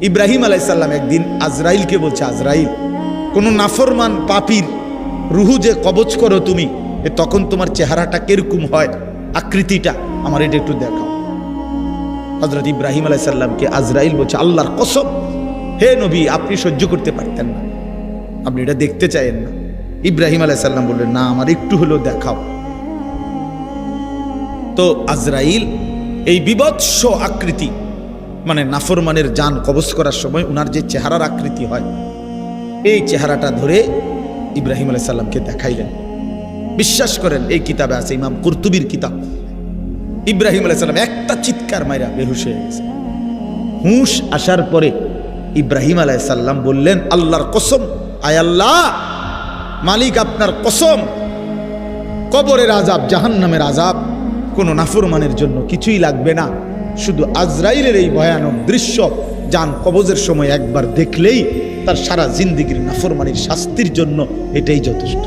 ইব্রাহিম আলাইহিস সালাম একদিন আজরাইলকে বলছে, আজরাইল, কোন নাফরমান পাপীর রুহু যে কবজ করো তুমি, তখন তোমার চেহারাটা কিরকম হয়, আকৃতিটা আমার এটা একটু দেখাও। হযরত ইব্রাহিম আলাইহিস সালামকে আজরাইল বলছে, আল্লাহর কসম হে নবী, আপনি সহ্য করতে পারতেন না, আপনি এটা দেখতে চাইেন না। ইব্রাহিম আলাইহিস সালাম বললেন, না, আমার একটু হলেও দেখাও। তো আজরাইল এই বিভৎস আকৃতি, মানে নাফরমানের জান কবজ করার সময় উনার যে চেহারার আকৃতি হয়, এই চেহারাটা ধরে ইব্রাহিম আলাইহিস সালামকে দেখাইলেন। বিশ্বাস করেন, এই কিতাবে আছে, ইমাম কুরতুবীর কিতাব, ইব্রাহিম আলাইহিস সালাম একটা চিৎকার মাইরা বেহুশ হয়ে গেছে। হুঁশ আসার পরে ইব্রাহিম আলাইহিস সালাম বললেন, আল্লাহর কসম, আয় আল্লাহ, মালিক আপনার কসম, কবরের আযাব, জাহান্নামের আযাব কোনো নাফরমানের জন্য কিছুই লাগবে না, শুধু আজরাইলের এই ভয়ানক দৃশ্য জান কবজের সময় একবার দেখলেই তার সারা জিন্দেগীর নাফরমানির শাস্তির জন্য এটাই যথেষ্ট।